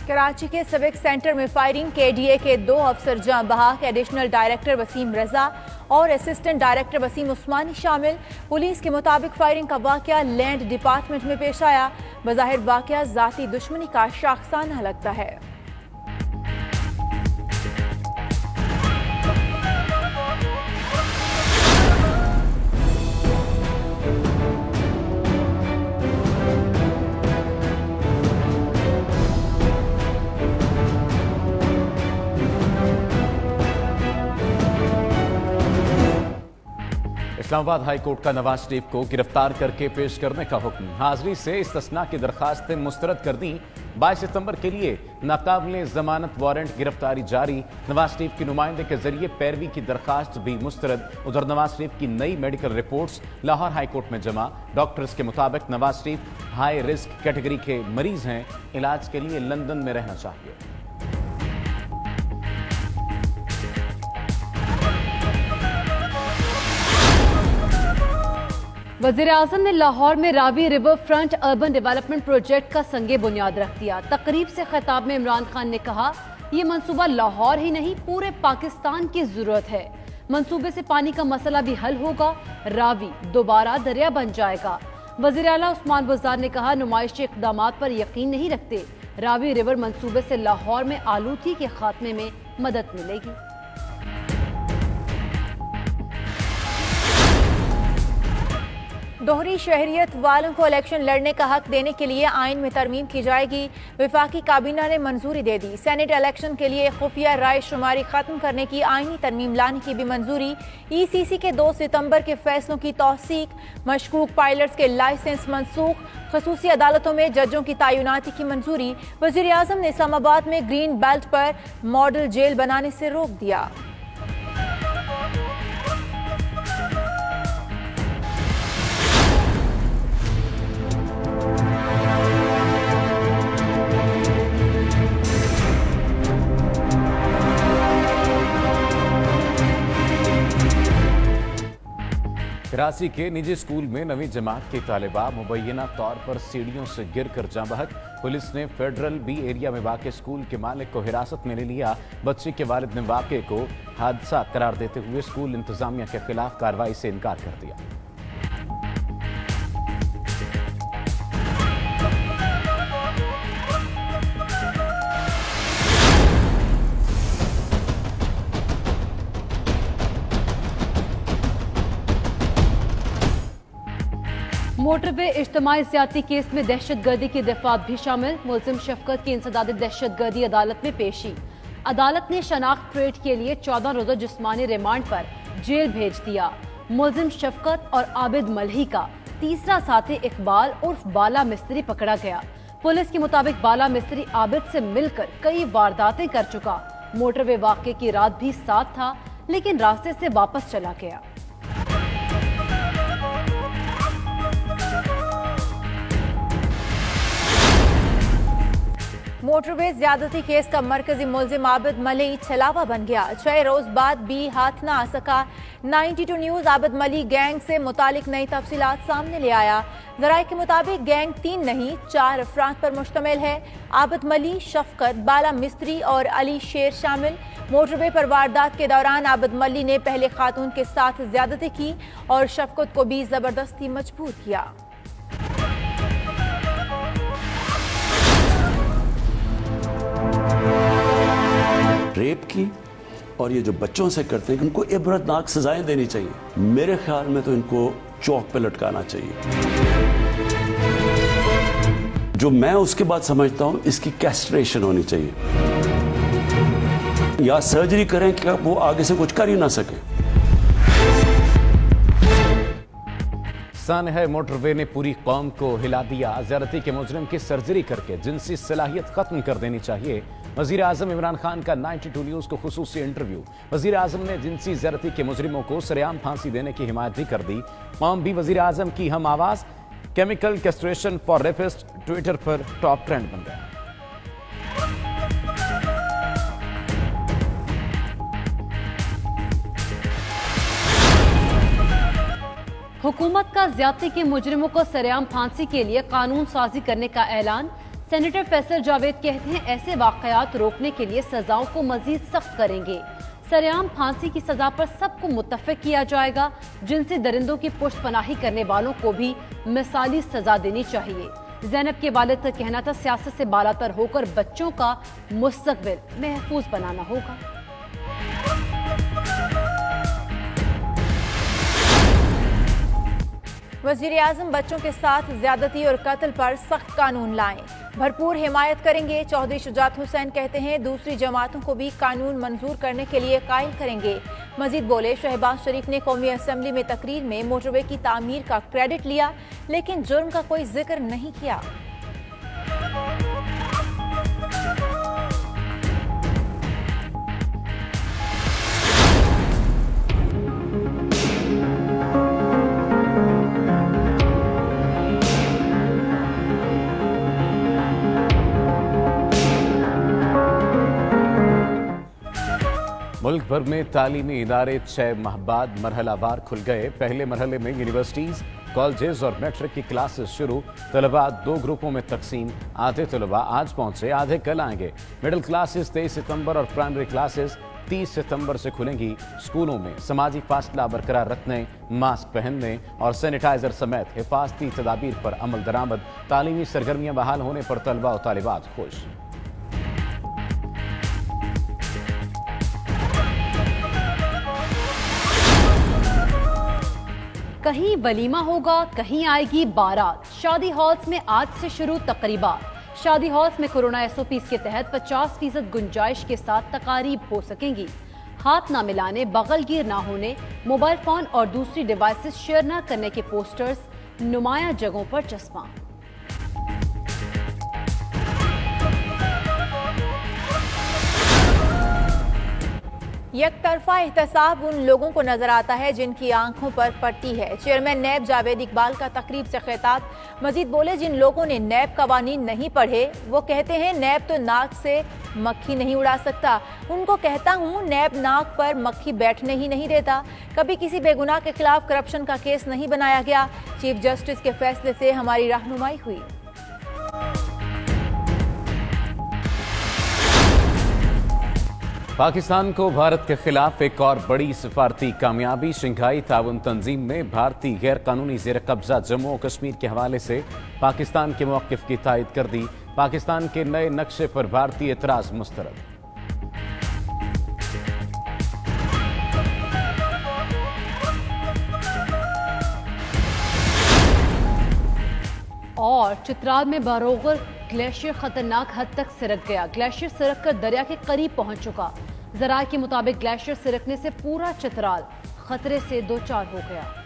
कराची के civic centre में firing, KDA के 2 अफसर जाँ बहक, एडिशनल डायरेक्टर वसीम रजा और असिस्टेंट डायरेक्टर वसीम उस्मानी शामिल। पुलिस के मुताबिक फायरिंग का वाकया लैंड डिपार्टमेंट में पेश आया। बज़ाहिर वाकया जाती दुश्मनी का शाखसाना लगता है। इस्लामाबाद हाई कोर्ट का नवाज शरीफ को गिरफ्तार करके पेश करने का हुक्म। हाजिरी से इस्तिस्ना की दरखास्तें मुस्तरद कर दी। 22 सितंबर के लिए नाकाबिले जमानत वारंट गिरफ्तारी जारी। नवाज शरीफ की नुमाइंदे के जरिए पैरवी की दरखास्त भी मुस्तरद। उधर नवाज शरीफ की नई medical reports Lahore high court में जमा। डॉक्टर्स के मुताबिक Nawaz Sharif high risk category के मरीज हैं, इलाज के लिए लंदन में रहना चाहिए। वज़ीर-ए-आज़म ने लाहौर में Ravi river front urban development project का संगे बुनियाद रख दिया। तकरीब से खिताब में इमरान खान ने कहा, ये मंसूबा लाहौर ही नहीं पूरे पाकिस्तान की जरूरत है। मंसूबे से पानी का मसला भी हल होगा, रावी दोबारा दरिया बन जाएगा। वज़ीर आला उस्मान बुज़दार ने कहा, नुमाइशी इक़दामात पर यकीन नहीं रखते। रावी रिवर मंसूबे से लाहौर में आलूगी के खात्मे में मदद मिलेगी। दोहरी शहरियत वालों को इलेक्शन लड़ने का हक देने के लिए आइन में तरमीम की जाएगी। विफाकी काबीना ने मंजूरी दे दी। सेनेट इलेक्शन के लिए खुफिया राय शुमारी खत्म करने की आइनी तरमीम लाने की भी मंजूरी। ECC के 2 सितंबर के फैसलों की तौसीक। मशकूक पायलट्स के लाइसेंस मनसूख। खसूसी अदालतों में जजों की तैनाती की मंजूरी। वज़ीर आज़म ने इस्लामाबाद में ग्रीन बेल्ट पर मॉडल जेल बनाने से रोक दिया। कराची के निजी स्कूल में नवीं जमात की तालिबा मुबैना तौर पर सीढ़ियों से गिरकर जाँ बहक। पुलिस ने फेडरल बी एरिया में वाक़े स्कूल के मालिक को हिरासत में ले लिया। बच्ची के वालिद ने वाक़े को हादसा करार देते हुए स्कूल इंतजामिया के खिलाफ कार्रवाई से इनकार कर दिया। मोटरवे इज्तिमाई ज़्यादती केस में दहशतगर्दी की दफात भी शामिल। मुलजिम शफकत की इंसदाद दहशतगर्दी अदालत में पेशी। अदालत ने शनाख्त ट्रेड के लिए 14 रोज़ा जिस्मानी रिमांड पर जेल भेज दिया। मुलजिम शफकत और आबिद मलही का तीसरा साथी इकबाल उर्फ बाला मिस्त्री पकड़ा गया। पुलिस के मुताबिक बाला मिस्त्री आबिद से मिलकर कई वारदातें कर चुका। मोटरवे वाक़े की रात भी साथ था, लेकिन रास्ते से वापस चला गया। मोटरवे ज्यादती केस का मरकजी मुलजिम आबिद मली छलावा बन गया। 6 रोज बाद भी हाथ न आ सका। 92 न्यूज आबिद मली गैंग से मुतालिक नई तफसीलात सामने ले आया। जराये के मुताबिक गैंग 3 नहीं 4 अफराद पर मुश्तमिल है। आबिद मली, शफकत, बाला मिस्त्री और अली शेर शामिल। मोटरवे पर वारदात के दौरान आबिद मली ने पहले खातून के साथ ज्यादती की और शफकत को भी जबरदस्ती मजबूर किया। रेप की और ये जो बच्चों से करते हैं, इनको इबरतनाक सजाएं देनी चाहिए। मेरे ख्याल में तो इनको चौक पे लटकाना चाहिए। जो मैं उसके बाद समझता हूं, इसकी कैस्ट्रेशन होनी चाहिए या सर्जरी करें कि वो आगे से कुछ कर ही ना सके। सन है मोटरवे ने पूरी कौम को हिला दिया। ज्यादती के मुजरिम की सर्जरी करके जिनसी सलाहियत खत्म कर देनी चाहिए। वजीर आजम इमरान खान का 92 न्यूज को खुसूसी इंटरव्यू। वजीर आजम ने जिनसी ज्यादती के मुजरिमों को सरेआम फांसी देने की हिमायत भी कर दी। कौम भी वजीर आजम की हम आवाज। Chemical castration for rapist Twitter पर टॉप ट्रेंड बन गया। हुकूमत का ज्यादती के मुजरिमों को सरेआम फांसी के लिए कानून साजी करने का ऐलान। सेनेटर फैसल जावेद कहते हैं ऐसे वाकयात रोकने के लिए सजाओं को मजीद सख्त करेंगे। सरेआम फांसी की सजा पर सबको मुत्तफिक किया जाएगा। जिनसी दरिंदों की पुष्टपनाही करने वालों को भी मिसाली सजा देनी चाहिए। ज़ैनब के वालिद का कहना था सियासत से बालातर होकर बच्चों का मुस्तकबिल महफूज बनाना होगा। वज़ीर-ए-आज़म बच्चों के साथ ज्यादती और कत्ल पर सख्त कानून लाएं, भरपूर हिमायत करेंगे। चौधरी शुजात हुसैन कहते हैं दूसरी जमातों को भी कानून मंजूर करने के लिए कायल करेंगे। मजीद बोले शहबाज शरीफ ने कौमी असम्बली में तकरीर में मोटरवे की तामीर का क्रेडिट लिया, लेकिन जुर्म का कोई जिक्र नहीं किया। मुल्क भर में तालीमी इदारे 6 माह बाद मरहलावार खुल गए। पहले मरहले में यूनिवर्सिटीज, कॉलेजेस और मैट्रिक की क्लासेस शुरू। तलबा 2 ग्रुपों में तकसीम। आधे तलबा आज पहुंचे, आधे कल आएंगे। मिडिल क्लासेस 23 सितंबर और प्राइमरी क्लासेस 30 सितंबर से खुलेंगी। स्कूलों में समाजी फासला बरकरार रखने, मास्क पहनने और सैनिटाइजर समेत हिफाजती तदाबीर पर अमल दरामद। तालीमी सरगर्मियां बहाल होने पर तलबा और तालिबात खुश। कहीं वलीमा होगा, कहीं आएगी बारात। शादी हॉल्स में आज से शुरू तकरीबा। शादी हॉल्स में कोरोना SOPs के तहत 50% गुंजाइश के साथ तकारीब हो सकेंगी। हाथ ना मिलाने, बगलगीर ना होने, मोबाइल फोन और दूसरी डिवाइसेस शेयर ना करने के पोस्टर्स नुमाया जगहों पर चस्पा। यकतरफा एहतसाब उन लोगों को नजर आता है जिनकी आंखों पर पट्टी है। चेयरमैन नैब जावेद इकबाल का तकरीब से खिताब। मजीद बोले जिन लोगों ने नैब कवानीन नहीं पढ़े वो कहते हैं नैब तो नाक से मक्खी नहीं उड़ा सकता। उनको कहता हूँ नैब नाक पर मक्खी बैठने ही नहीं देता। कभी किसी बेगुनाह के खिलाफ करप्शन का केस नहीं बनाया गया। चीफ जस्टिस के फैसले से हमारी रहनुमाई हुई। पाकिस्तान को भारत के खिलाफ एक और बड़ी सिफारती कामयाबी। शंघाई ताउन तंजीम में भारतीय गैर कानूनी जेर कब्जा जम्मू और कश्मीर के हवाले से पाकिस्तान के मौक़िफ़ की तायद कर दी। पाकिस्तान के नए नक्शे पर भारतीय एतराज़ मुस्तरद। और चित्राल में बारोगर ग्लेशियर खतरनाक हद तक सिरक गया। ग्लेशियर सिरक कर दरिया के करीब पहुंच चुका। जराये के मुताबिक ग्लेशियर सिरकने से पूरा चित्राल खतरे से 2-4 हो गया।